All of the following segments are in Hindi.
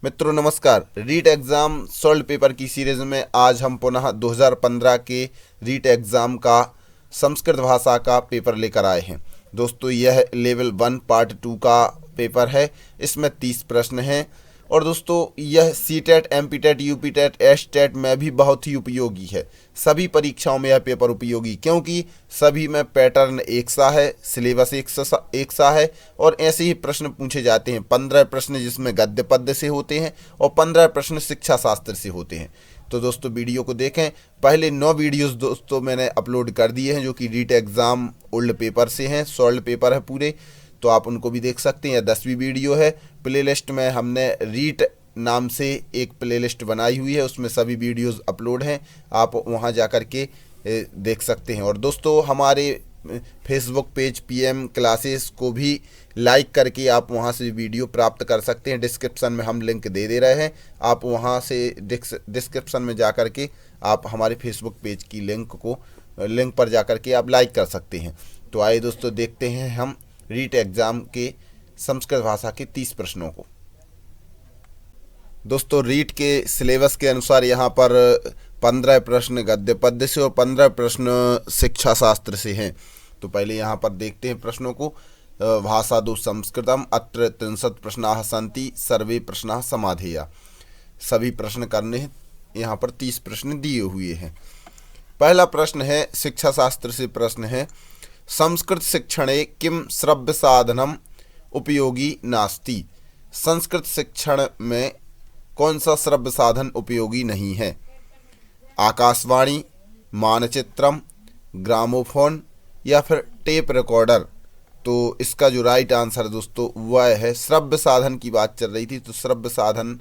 मित्रों नमस्कार। रीट एग्ज़ाम सॉल्व पेपर की सीरीज़ में आज हम पुनः 2015 के रीट एग्ज़ाम का संस्कृत भाषा का पेपर लेकर आए हैं। दोस्तों यह लेवल 1 पार्ट 2 का पेपर है। इसमें 30 प्रश्न हैं और दोस्तों यह सीटेट, एमपीटेट, यूपीटेट, एसटेट में भी बहुत ही उपयोगी है। सभी परीक्षाओं में यह पेपर उपयोगी क्योंकि सभी में पैटर्न एक सा है, सिलेबस एक सा है और ऐसे ही प्रश्न पूछे जाते हैं। 15 प्रश्न जिसमें गद्य पद्य से होते हैं और 15 प्रश्न शिक्षा शास्त्र से होते हैं। तो दोस्तों वीडियो को देखें। पहले 9 वीडियोस दोस्तों मैंने अपलोड कर दिए हैं जो कि रीट एग्ज़ाम ओल्ड पेपर से हैं, सॉल्व पेपर है पूरे, तो आप उनको भी देख सकते हैं। 10वीं वीडियो है। प्लेलिस्ट में हमने रीट नाम से एक प्लेलिस्ट बनाई हुई है, उसमें सभी वीडियोस अपलोड हैं, आप वहां जाकर के देख सकते हैं। और दोस्तों हमारे फेसबुक पेज पीएम क्लासेस को भी लाइक करके आप वहां से वीडियो प्राप्त कर सकते हैं। डिस्क्रिप्शन में हम लिंक दे रहे हैं, आप वहां से डिस्क्रिप्शन में जाकर के आप हमारे फेसबुक पेज की लिंक पर जाकर के आप लाइक कर सकते हैं। तो आइए दोस्तों देखते हैं हम रीट एग्ज़ाम के संस्कृत भाषा के 30 प्रश्नों को। दोस्तों रीट के सिलेबस के अनुसार यहाँ पर 15 प्रश्न गद्य पद्य से और 15 प्रश्न शिक्षा शास्त्र से हैं। तो पहले यहाँ पर देखते हैं प्रश्नों को। भाषा दो संस्कृतम अत्र 63 प्रश्नाः सन्ति सर्वे प्रश्नाः समाधेया। सभी प्रश्न करने हैं। यहाँ पर 30 प्रश्न दिए हुए हैं। पहला प्रश्न है शिक्षा शास्त्र से प्रश्न है, संस्कृत शिक्षणे किम श्रव्य साधनम उपयोगी नास्ति। संस्कृत शिक्षण में कौन सा श्रव्य साधन उपयोगी नहीं है? आकाशवाणी, मानचित्रम, ग्रामोफोन या फिर टेप रिकॉर्डर। तो इसका जो राइट आंसर दोस्तों वह है, श्रव्य साधन की बात चल रही थी तो श्रव्य साधन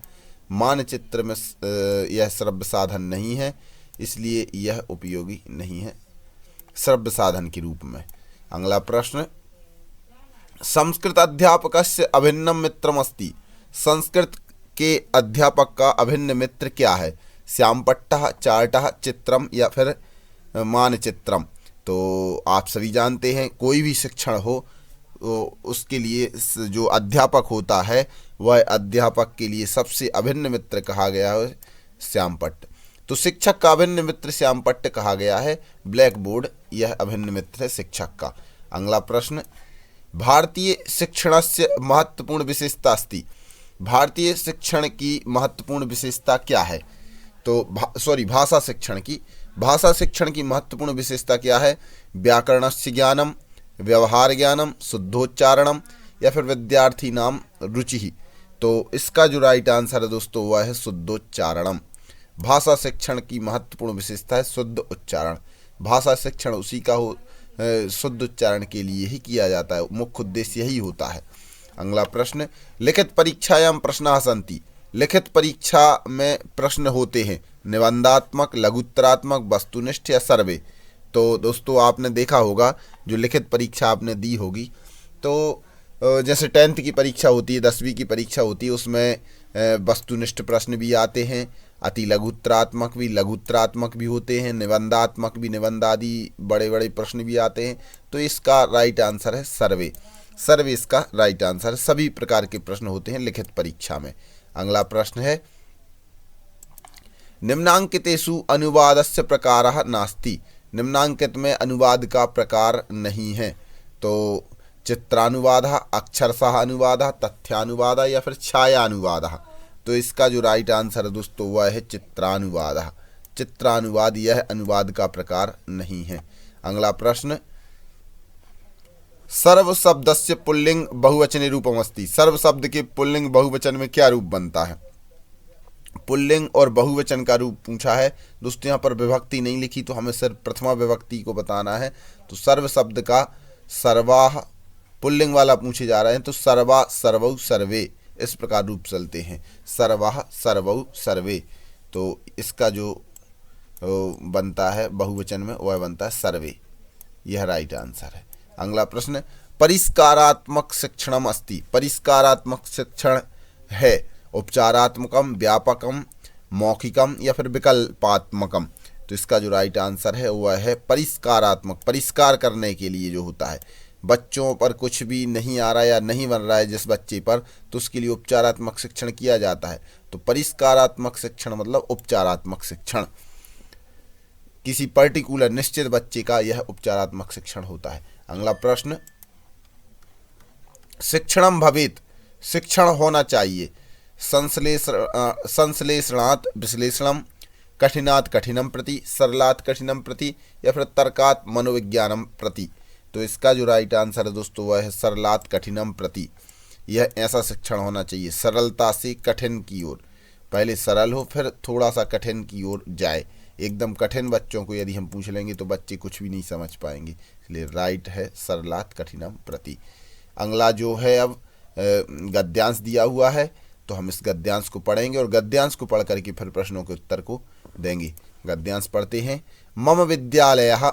मानचित्र में यह श्रव्य साधन नहीं है, इसलिए यह उपयोगी नहीं है श्रव्य साधन के रूप में। अगला प्रश्न, संस्कृत अध्यापकस्य अभिन्नम मित्रमस्ति। संस्कृत के अध्यापक का अभिन्न मित्र क्या है? श्यामपट्टः, चार्टः, चित्रम या फिर मानचित्रम। तो आप सभी जानते हैं कोई भी शिक्षण हो तो उसके लिए जो अध्यापक होता है वह अध्यापक के लिए सबसे अभिन्न मित्र कहा गया है श्यामपट्ट। तो शिक्षक का अभिन्न मित्र श्यामपट्ट कहा गया है। ब्लैक बोर्ड यह अभिन्न मित्र है शिक्षक का। अगला प्रश्न, भारतीय शिक्षणस्य महत्वपूर्ण विशेषता अस्ति। भारतीय शिक्षण की महत्वपूर्ण विशेषता क्या है? तो भाषा शिक्षण की महत्वपूर्ण विशेषता क्या है? व्याकरणस्य ज्ञानम, व्यवहार ज्ञानम, शुद्धोच्चारणम या फिर विद्यार्थी नाम रुचि। तो इसका जो राइट आंसर है दोस्तों वह है शुद्धोच्चारणम। भाषा शिक्षण की महत्वपूर्ण विशेषता है शुद्ध उच्चारण। भाषा शिक्षण उसी का हो शुद्ध उच्चारण के लिए ही किया जाता है, मुख्य उद्देश्य यही होता है। अगला प्रश्न, लिखित परीक्षायां प्रश्नाः सन्ति। लिखित परीक्षा में प्रश्न होते हैं निबंधात्मक, लघुत्तरात्मक, वस्तुनिष्ठ या सर्वे। तो दोस्तों आपने देखा होगा जो लिखित परीक्षा आपने दी होगी तो जैसे 10th की परीक्षा होती है, 10वीं की परीक्षा होती है, उसमें वस्तुनिष्ठ प्रश्न भी आते हैं, अति लघुत्तरात्मक भी होते हैं, निबंधात्मक भी, निबंध आदि बड़े बड़े प्रश्न भी आते हैं। तो इसका राइट आंसर है सर्वे। सर्वे इसका राइट आंसर है। सभी प्रकार के प्रश्न होते हैं लिखित परीक्षा में। अगला प्रश्न है, निम्नांकितेषु अनुवादस्य प्रकारः नास्ति। निम्नांकित में अनुवाद का प्रकार नहीं है। तो चित्रानुवादः, अक्षरशः अनुवादः, तथ्यानुवादः या फिर छायानुवादः। तो इसका जो राइट आंसर है दोस्तों वह है चित्रानुवादः। चित्रानुवाद यह अनुवाद का प्रकार नहीं है। अगला प्रश्न, सर्व शब्दस्य पुल्लिंग बहुवचने रूपमस्ति। सर्व शब्द के पुल्लिंग बहुवचन में क्या रूप बनता है? पुल्लिंग और बहुवचन का रूप पूछा है दोस्तों। यहाँ पर विभक्ति नहीं लिखी तो हमें सिर्फ प्रथमा विभक्ति को बताना है। तो सर्व शब्द का सर्वाः पुल्लिंग वाला पूछे जा रहे हैं तो सर्वा, सर्वौ, सर्वे इस प्रकार रूप चलते हैं। सर्वाः, सर्वौ, सर्वे। तो इसका जो बनता है बहुवचन में वह बनता है सर्वे। यह राइट आंसर है। अगला प्रश्न, परिष्कारात्मक शिक्षणम अस्ति। परिष्कारात्मक शिक्षण है उपचारात्मकम, व्यापकम, मौखिकम या फिर विकल्पात्मकम। तो इसका जो राइट आंसर है वह है परिष्कारात्मक। परिष्कार करने के लिए जो होता है बच्चों पर कुछ भी नहीं आ रहा या नहीं बन रहा है जिस बच्चे पर, तो उसके लिए उपचारात्मक शिक्षण किया जाता है। तो परिष्कारात्मक शिक्षण मतलब उपचारात्मक शिक्षण, किसी पर्टिकुलर निश्चित बच्चे का यह उपचारात्मक शिक्षण होता है। अगला प्रश्न, शिक्षणम भवेत्, शिक्षण होना चाहिए, संश्लेषणात् विश्लेषणम, कठिनात् कठिनम प्रति, सरलात् कठिनम प्रति, या फिर तर्कात् मनोविज्ञानम प्रति। तो इसका जो राइट आंसर है दोस्तों वह है सरलात् कठिनम प्रति। यह ऐसा शिक्षण होना चाहिए सरलता से कठिन की ओर, पहले सरल हो फिर थोड़ा सा कठिन की ओर जाए। एकदम कठिन बच्चों को यदि हम पूछ लेंगे तो बच्चे कुछ भी नहीं समझ पाएंगे, इसलिए राइट है सरलात् कठिनम प्रति। अगला जो है अब गद्यांश दिया हुआ है, तो हम इस गद्यांश को पढ़ेंगे और गद्यांश को पढ़ करके फिर प्रश्नों के उत्तर को देंगे। गद्यांश पढ़ते हैं। मम विद्यालयः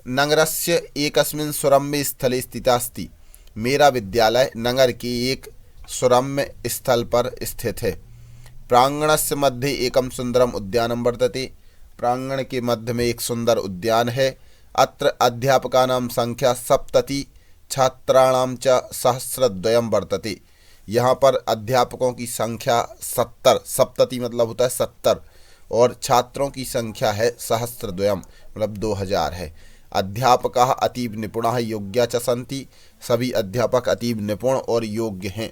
नगरस्य एकस्मिन् सुरम्य स्थले स्थितः अस्ति। मेरा विद्यालय नगर के एक सुरम्य स्थल पर स्थित है। प्रांगणस्य मध्ये एकं सुंदरम उद्यानं वर्तते। प्रांगण के मध्य में एक सुंदर उद्यान है। अत्र अध्यापकानां संख्या 70, छात्राणां च सहस्रद्वयं वर्तते। यहाँ पर अध्यापकों की संख्या 70, 70 मतलब होता है 70, और छात्रों की संख्या है सहस्रद्वयं मतलब 2000 है। अध्यापकाः अतीव निपुणाः योग्या च सन्ति। सभी अध्यापक अतीव निपुण और योग्य हैं।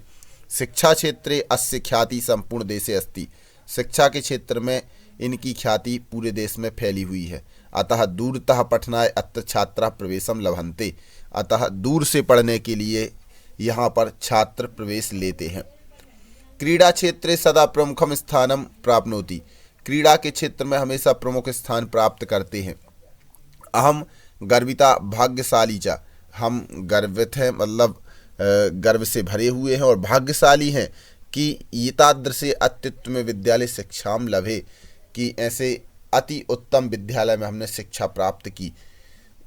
शिक्षा क्षेत्रे अस्य ख्याति संपूर्ण देशे अस्ति। शिक्षा के क्षेत्र में इनकी ख्याति पूरे देश में फैली हुई है। अतः दूरतः पठनाय अत्र छात्रा प्रवेशम लभन्ते। अतः दूर से पढ़ने के लिए यहाँ पर छात्र प्रवेश लेते हैं। क्रीड़ा क्षेत्रे सदा प्रमुखम स्थानम प्राप्नोति। क्रीड़ा के क्षेत्र में हमेशा प्रमुख स्थान प्राप्त करते हैं। अहम गर्विता भाग्यशाली च। हम गर्वित हैं मतलब गर्व से भरे हुए हैं और भाग्यशाली हैं कि एतादृशे अत्युत्तम विद्यालय शिक्षाम लभे, कि ऐसे अति उत्तम विद्यालय में हमने शिक्षा प्राप्त की।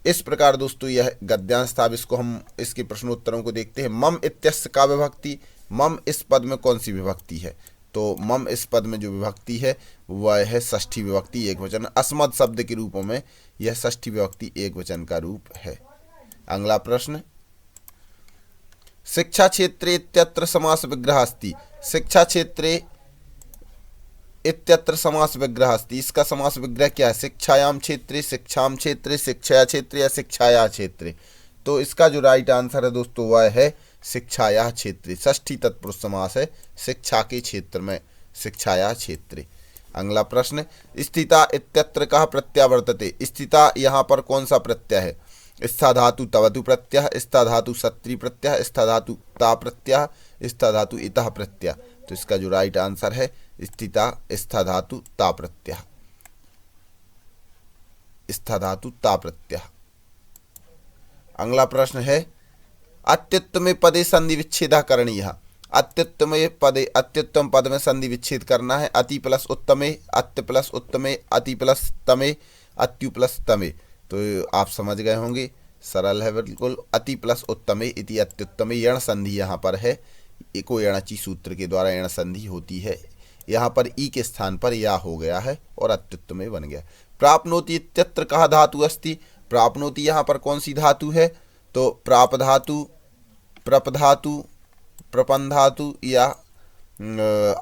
इस प्रकार दोस्तों यह गद्यांश था। अब इसको हम इसके प्रश्नोत्तरों को देखते हैं। मम इत्यस्य का विभक्ति। मम इस पद में कौन सी विभक्ति है? तो मम इस पद में जो विभक्ति है वह है षष्ठी विभक्ति एक वचन। अस्मद शब्द के रूपों में यह षष्ठी विभक्ति एक वचन का रूप है। अगला प्रश्न, शिक्षा क्षेत्रे इत्यत्र समास विग्रह अस्ति। शिक्षा क्षेत्रे इत्यत्र समास विग्रह अस्ति। इसका समास विग्रह क्या है? शिक्षायाम क्षेत्रे, शिक्षाम क्षेत्रे, शिक्षाया क्षेत्रे या शिक्षाया क्षेत्रे। तो इसका जो राइट आंसर है दोस्तों वह है शिक्षाया क्षेत्रे। षष्ठी तत्पुरुष समास है, शिक्षा के क्षेत्र में, शिक्षाया क्षेत्रे। अगला प्रश्न, स्थिता इत्यत्र कः प्रत्यय वर्तते। स्थिता यहाँ पर कौन सा प्रत्यय है? स्था धातु तवतु प्रत्यय, स्था धातु सत्री प्रत्यय, स्था धातु ता प्रत्यय, स्था धातु इतः प्रत्यय। तो इसका जो राइट आंसर है स्थिता स्था धातु ता प्रत्यय, स्था धातु ता प्रत्यय। अगला प्रश्न है, अत्युत्तमे पदे संधि विच्छेद करणीय। अत्युत्तमे पदे, अत्युत्तम पद में संधि विच्छेद करना है। अति प्लस उत्तमे, अत्य प्लस उत्तमे, अति प्लस तमे, अत्यु प्लस तमे। तो आप समझ गए होंगे, सरल है बिल्कुल। अति प्लस उत्तमे इति अत्युत्तमे, यण संधि यहाँ पर है। एको यणचि सूत्र के द्वारा यण संधि होती है। यहाँ पर ई के स्थान पर या हो गया है और अत्युत्तमे बन गया। प्राप्नोति इत्यत्र कः धातु अस्ति। प्राप्नोति यहाँ पर कौन सी धातु है? तो प्राप धातु, प्रप धातु, प्रपन धातु या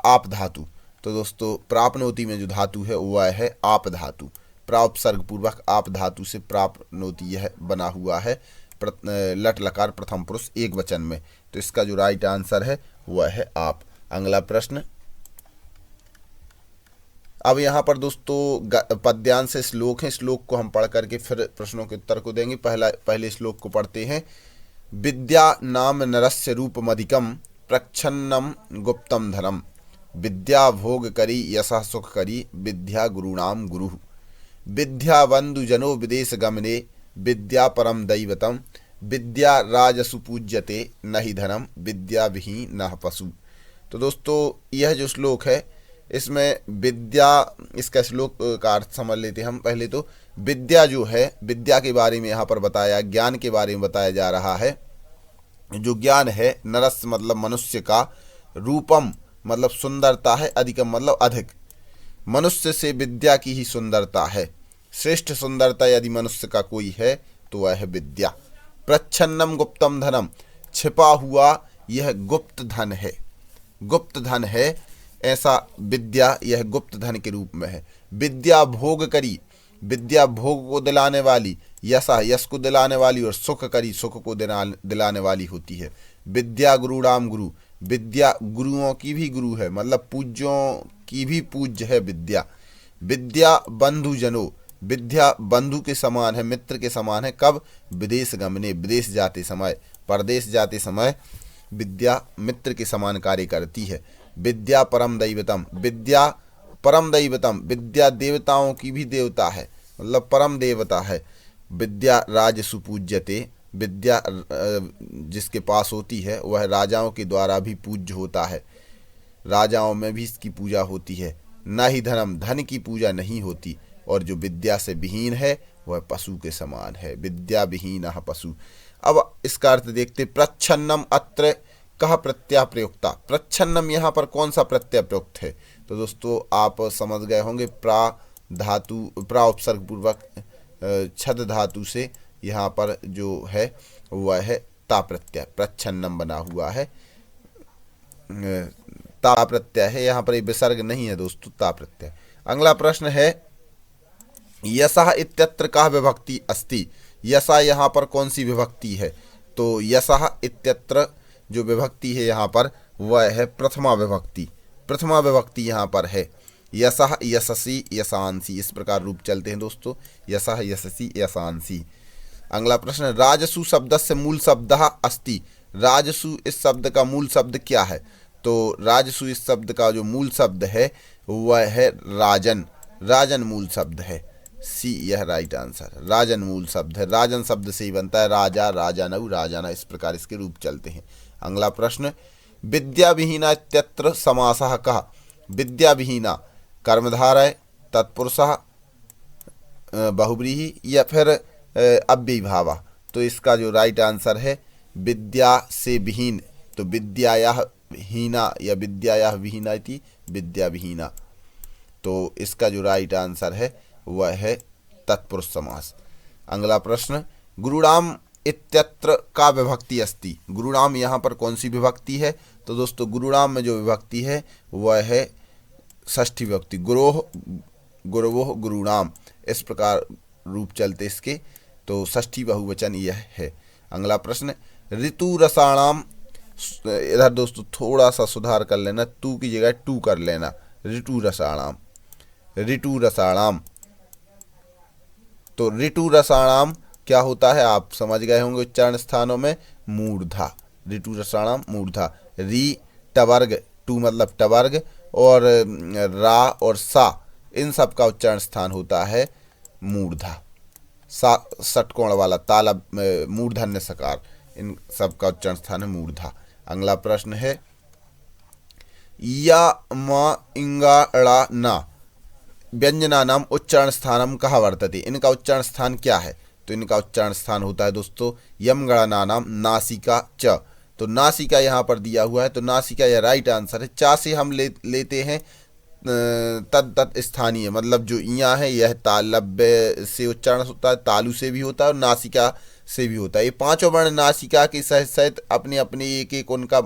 आप धातु। तो दोस्तों प्राप्नोति में जो धातु है वह है आप धातु। प्रापसर्ग पूर्वक आप धातु से प्राप्नोति यह बना हुआ है, लट लकार प्रथम पुरुष एक वचन में। तो इसका जो राइट आंसर है वह है आप। अगला प्रश्न, अब यहाँ पर दोस्तों पद्यांश श्लोक हैं। श्लोक को हम पढ़ करके फिर प्रश्नों के उत्तर को देंगे। पहले श्लोक को पढ़ते हैं। विद्या नाम नरस्य रूपमधिकम प्रच्छन्नम गुप्तम धनम। विद्या भोग करी यशः सुख करी विद्या गुरुणाम गुरु। विद्या बंधु जनो विदेश गमने विद्या परम दैवतम। विद्या राजसु पूज्यते नहि धनम विद्या विहीन न पशु। तो दोस्तों यह जो श्लोक है इसमें विद्या, इसका श्लोक का अर्थ समझ लेते हैं हम। पहले तो विद्या जो है, विद्या के बारे में यहाँ पर बताया, ज्ञान के बारे में बताया जा रहा है। जो ज्ञान है, नरस मतलब मनुष्य का, रूपम मतलब सुंदरता है, अधिकम मतलब अधिक। मनुष्य से विद्या की ही सुंदरता है। श्रेष्ठ सुंदरता यदि मनुष्य का कोई है तो वह है विद्या। प्रच्छन्नम गुप्तम धनम, छिपा हुआ यह गुप्त धन है, गुप्त धन है ऐसा विद्या यह गुप्त धन के रूप में है। विद्या भोग करी, विद्या भोग को दिलाने वाली, यशा यश को दिलाने वाली, और सुख करी सुख को दिलाने वाली होती है। विद्या गुरुणाम गुरु, विद्या गुरुओं की भी गुरु है, मतलब पूज्यों की भी पूज्य है विद्या। विद्या बंधु जनो, विद्या बंधु के समान है, मित्र के समान है। कब? विदेश गमने, विदेश जाते समय, परदेश जाते समय विद्या मित्र के समान कार्य करती है। विद्या परम दैवतम, विद्या परम दैवतम, विद्या देवताओं की भी देवता है, मतलब परम देवता है। विद्या राजसु पूज्यते, विद्या जिसके पास होती है वह राजाओं के द्वारा भी पूज्य होता है, राजाओं में भी इसकी पूजा होती है। न ही धनम, धन की पूजा नहीं होती। और जो विद्या से विहीन है वह पशु के समान है, विद्या विहीनः पशु। अब इसका अर्थ देखते। प्रच्छन्नम अत्र कह प्रत्यय प्रयुक्ता, प्रच्छन्नम यहाँ पर कौन सा प्रत्यय प्रयुक्त है? तो दोस्तों आप समझ गए होंगे, प्रा धातु, प्रा उपसर्ग पूर्वक छद धातु से यहाँ पर जो है वह है ता प्रत्यय, प्रच्छन्नम बना हुआ है, ता प्रत्यय है, यहाँ पर विसर्ग नहीं है दोस्तों, ता प्रत्यय। अगला प्रश्न है यशः इत्यत्र कः विभक्ति अस्ति, यशा यहाँ पर कौन सी विभक्ति है? तो यशः इत्यत्र जो विभक्ति है यहाँ पर वह है प्रथमा विभक्ति, प्रथमा विभक्ति यहाँ पर है। यशः यशसी यशांसी, इस प्रकार रूप चलते हैं दोस्तों, यशः यशसी यशांसी। अगला प्रश्न, राजसु शब्दस्य मूल शब्दः अस्ति, राजसु इस शब्द का मूल शब्द क्या है? तो राजसु इस शब्द का जो मूल शब्द है वह है राजन, राजन मूल शब्द है, सी यह राइट आंसर। राजन मूल शब्द है, राजन शब्द से ही बनता है, राजा राजानऊ राजाना, इस प्रकार इसके रूप चलते हैं। अगला प्रश्न, विद्या विहीना इत्यत्र समासः कः, विद्या विहीना कर्मधारय, तत्पुरुषः, बहुव्रीहि या फिर अव्ययीभावः। तो इसका जो राइट आंसर है विद्या से विहीन, तो विद्यायाः हीना या विद्यायाः विहीना इति विद्या विहीना, तो इसका जो राइट आंसर है वह है तत्पुरुष समास। अगला प्रश्न, गुरुणाम इत्यत्र का विभक्ति अस्ति, गुरुणाम यहाँ पर कौन सी विभक्ति है? तो दोस्तों गुरुणाम में जो विभक्ति है वह है षष्ठी विभक्ति, गुरोह गुरवोह गुरुणाम, इस प्रकार रूप चलते इसके, तो षष्ठी बहुवचन यह है। अगला प्रश्न, ऋतु रसाणाम, इधर दोस्तों थोड़ा सा सुधार कर लेना, तू की जगह टू कर लेना, ऋतु रसाणाम, ऋतु रसाणाम। तो ऋतु रसाणाम क्या होता है आप समझ गए होंगे, उच्चारण स्थानों में मूर्धा, ऋतु रसाणाम मूर्धा। री टवर्ग, टू मतलब टवर्ग, और रा और सा इन सब का उच्चारण स्थान होता है मूर्धा, सा षटकोण वाला ताला मूर्धन्य सकार, इन सब का उच्चारण स्थान है मूर्धा। अगला प्रश्न है या म इंगा ड़ा ना व्यंजनानाम उच्चारण स्थानम कहाँ वर्तते, इनका उच्चारण स्थान क्या है? तो इनका उच्चारण स्थान होता है दोस्तों यम गणनानाम नासिका च, तो नासिका यहाँ पर दिया हुआ है, तो नासिका यह राइट आंसर है। चा से हम लेते हैं तद तत् स्थानीय, मतलब जो यहाँ है यह तालव्य से उच्चारण होता है, तालु से भी होता है और नासिका से भी होता है। ये पांचों वर्ण नासिका के सहित अपने अपने एक एक उनका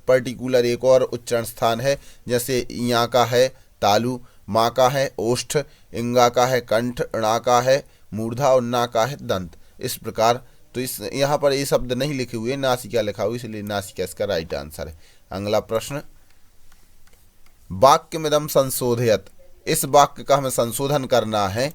पर्टिकुलर एक और उच्चारण स्थान है, जैसे यहाँ का है तालु, माँ का है ओष्ठ, इंगा का है कंठ, णा का है मूर्धा और ना का है दंत, इस प्रकार। तो इस यहाँ पर ये शब्द नहीं लिखे हुए, नासिका लिखा हुआ, इसलिए नासिका इसका राइट आंसर है। अगला प्रश्न, वाक्यमिदं संशोधयत, इस वाक्य का हमें संशोधन करना है।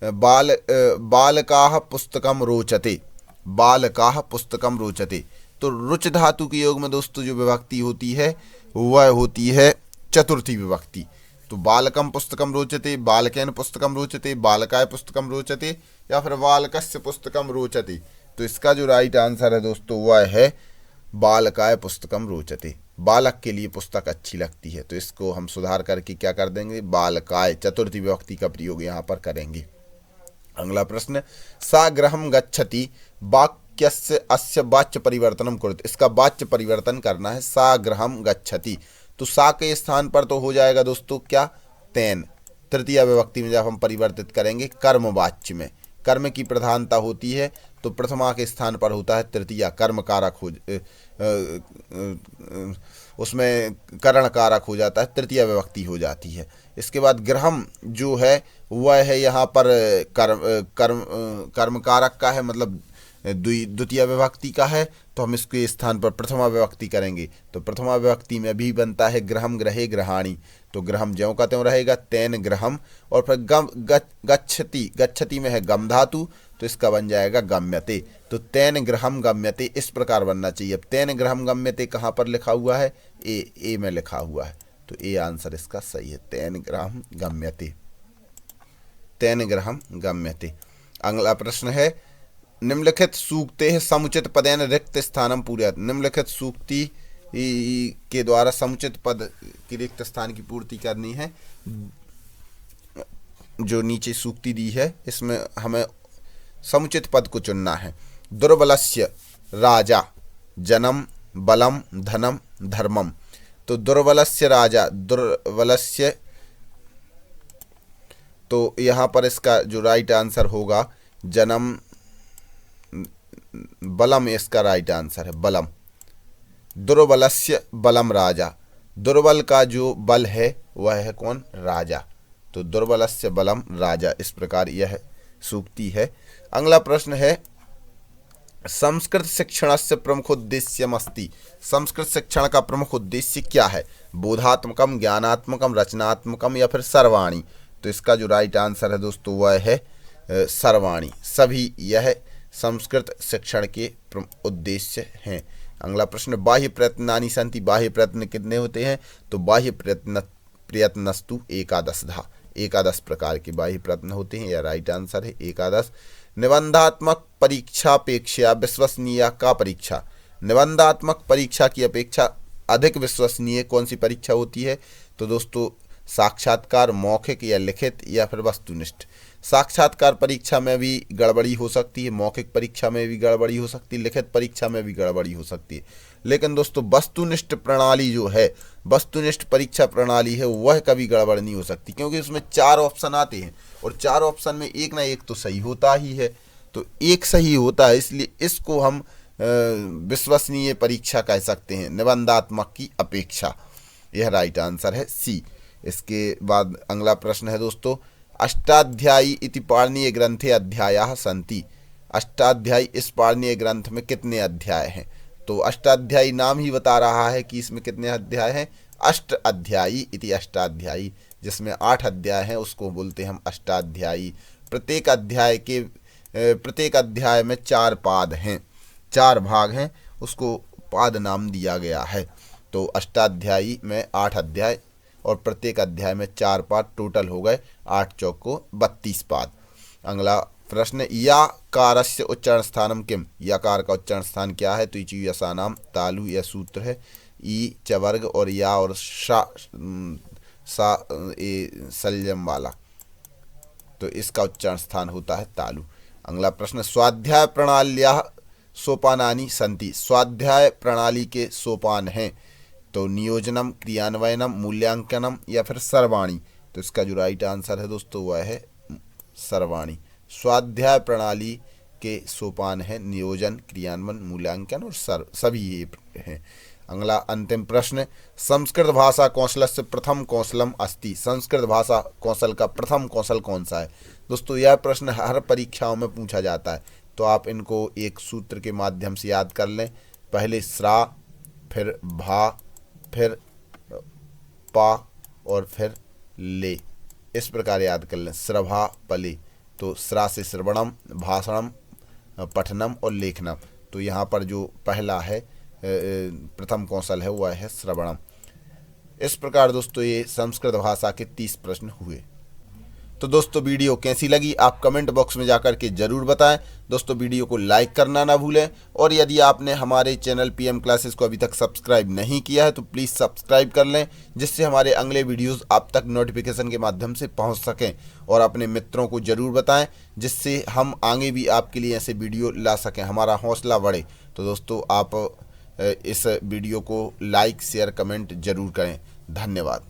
बालकाः पुस्तकम रोचते, बालकाः पुस्तकम रोचते, तो रुच धातु के योग में दोस्तों जो विभक्ति होती है वह होती है चतुर्थी विभक्ति। तो बालकम पुस्तकम रोचते, बालकेन पुस्तकम रोचते, बालकाय पुस्तकम रोचते, या फिर बालकस्य पुस्तकम रोचते। तो इसका जो राइट आंसर है दोस्तों वह है बालकाय पुस्तकम रोचते, बालक के लिए पुस्तक अच्छी लगती है। तो इसको हम सुधार करके क्या कर देंगे, बालकाय चतुर्थी विभक्ति का प्रयोग यहाँ पर करेंगे। अगला प्रश्न, सा गृहं गच्छति वाक्यस्य अस्य वाच्य परिवर्तनम कुरुत, इसका वाच्य परिवर्तन करना है। सा गृहं गच्छति, तो सा के स्थान पर तो हो जाएगा दोस्तों क्या, तेन। तृतीय विभक्ति में जब हम परिवर्तित करेंगे कर्मवाच्य में, कर्म की प्रधानता होती है, तो प्रथमा के स्थान पर होता है तृतीया, कर्म कारक हो उसमें करण कारक हो जाता है, तृतीया विभक्ति हो जाती है। इसके बाद गृहम जो है वह है यहाँ पर कर्म कारक का है, मतलब द्वितीय विभक्ति का है, तो हम इसके स्थान पर प्रथमा विभक्ति करेंगे। तो प्रथमा विभक्ति में भी बनता है गृहम ग्रहे गृहाणी, तो गृहम ज्यों का त्यों रहेगा, तेन गृहम। और फिर गच्छति, गच्छति में है गम धातु, तो इसका बन जाएगा गम्यते। तो तेन गृहम गम्यते इस प्रकार बनना चाहिए। अब तेन गृहम गम्यते कहाँ पर लिखा हुआ है, ए में लिखा हुआ है, तो ए आंसर इसका सही है, तेन गृहम गम्यते, तेन गृहम गम्यते। अगला प्रश्न है निम्नलिखित सूक्ते समुचित पदेन रिक्त स्थानम पूर्यात्। निम्नलिखित सूक्ति के द्वारा समुचित पद की रिक्त स्थान की पूर्ति करनी है। जो नीचे सूक्ति दी है इसमें हमें समुचित पद को चुनना है। दुर्बलस्य राजा जनम बलम धनम धर्मम। तो दुर्बलस्य राजा, दुर्बलस्य, तो यहाँ पर इसका जो राइट आंसर होगा जनम, बलम इसका राइट आंसर है, बलम। दुर्बलस्य बलम राजा, दुर्बल का जो बल है वह है कौन, राजा। तो दुर्बलस्य बलम राजा, इस प्रकार यह सूक्ति है। अगला प्रश्न है संस्कृत शिक्षणस्य प्रमुखोद्देश्यमस्ति। संस्कृत शिक्षण का प्रमुख उद्देश्य क्या है, बोधात्मकम, ज्ञानात्मकम, रचनात्मकम या फिर सर्वाणी। तो इसका जो राइट आंसर है दोस्तों वह है सर्वाणी। सभी यह संस्कृत शिक्षण के उद्देश्य हैं। अगला प्रश्न बाह्य प्रयत्नानि सन्ति। बाह्य प्रयत्न कितने होते हैं, तो बाह्य प्रयत्नस्तु एकादशधा, एकादश प्रकार के बाह्य प्रयत्न होते हैं, यह राइट आंसर है एकादश। निबंधात्मक परीक्षापेक्षा विश्वसनीय का परीक्षा। निबंधात्मक परीक्षा की अपेक्षा अधिक विश्वसनीय कौन सी परीक्षा होती है, तो दोस्तों साक्षात्कार, मौखिक या लिखित या फिर वस्तुनिष्ठ। साक्षात्कार परीक्षा में भी गड़बड़ी हो सकती है, मौखिक परीक्षा में भी गड़बड़ी हो सकती है, लिखित परीक्षा में भी गड़बड़ी हो सकती है। लेकिन दोस्तों वस्तुनिष्ठ प्रणाली जो है, वस्तुनिष्ठ परीक्षा प्रणाली है, वह कभी गड़बड़ नहीं हो सकती, क्योंकि उसमें 4 ऑप्शन आते हैं और 4 ऑप्शन में एक ना एक तो सही होता ही है। तो एक सही होता है, इसलिए इसको हम विश्वसनीय परीक्षा कह सकते हैं निबंधात्मक की अपेक्षा। यह राइट आंसर है सी। इसके बाद अगला प्रश्न है दोस्तों अष्टाध्यायी इति पाणिनीय ग्रंथे अध्यायाः सन्ति। अष्टाध्यायी इस पाणिनीय ग्रंथ में कितने अध्याय हैं, तो अष्टाध्यायी नाम ही बता रहा है कि इसमें कितने अध्याय हैं, अष्ट अध्यायी इति अष्टाध्यायी, जिसमें 8 अध्याय हैं उसको बोलते हैं हम अष्टाध्यायी। प्रत्येक अध्याय में 4 पाद हैं, 4 भाग हैं, उसको पाद नाम दिया गया है। तो अष्टाध्यायी में 8 अध्याय और प्रत्येक अध्याय में 4 पाद, टोटल हो गए 8 चौको 32 पाद। अगला प्रश्न याकारस्य उच्चारण स्थानम किम। याकार का उच्चारण स्थान क्या है, तो इचु यसानाम तालु यह सूत्र है। ई चवर्ग और या और सा सल्यम वाला, तो इसका उच्चारण स्थान होता है तालु। अगला प्रश्न स्वाध्याय प्रणाल्या सोपानानि सन्ति। स्वाध्याय प्रणाली के सोपान हैं, तो नियोजनम, क्रियान्वयनम, मूल्यांकनम या फिर सर्वाणी। तो इसका जो राइट आंसर है दोस्तों वह है सर्वाणी। स्वाध्याय प्रणाली के सोपान है नियोजन, क्रियान्वयन, मूल्यांकन और सभी ये हैं। अगला अंतिम प्रश्न संस्कृत भाषा कौशलस्य प्रथम कौशलम अस्ति। संस्कृत भाषा कौशल का प्रथम कौशल कौन सा है। दोस्तों यह प्रश्न हर परीक्षाओं में पूछा जाता है, तो आप इनको एक सूत्र के माध्यम से याद कर लें। पहले स्रा, फिर भा, फिर पा और फिर ले, इस प्रकार याद कर लें, श्रभा पले। तो स्रा से श्रवणम, भाषणम, पठनम और लेखनम। तो यहाँ पर जो पहला है प्रथम कौशल है वह है श्रवणम। इस प्रकार दोस्तों ये संस्कृत भाषा के 30 प्रश्न हुए। तो दोस्तों वीडियो कैसी लगी आप कमेंट बॉक्स में जाकर के ज़रूर बताएं। दोस्तों वीडियो को लाइक करना ना भूलें, और यदि आपने हमारे चैनल पीएम क्लासेस को अभी तक सब्सक्राइब नहीं किया है तो प्लीज़ सब्सक्राइब कर लें, जिससे हमारे अगले वीडियोस आप तक नोटिफिकेशन के माध्यम से पहुंच सकें। और अपने मित्रों को ज़रूर बताएं, जिससे हम आगे भी आपके लिए ऐसे वीडियो ला सकें, हमारा हौसला बढ़े। तो दोस्तों आप इस वीडियो को लाइक, शेयर, कमेंट ज़रूर करें। धन्यवाद।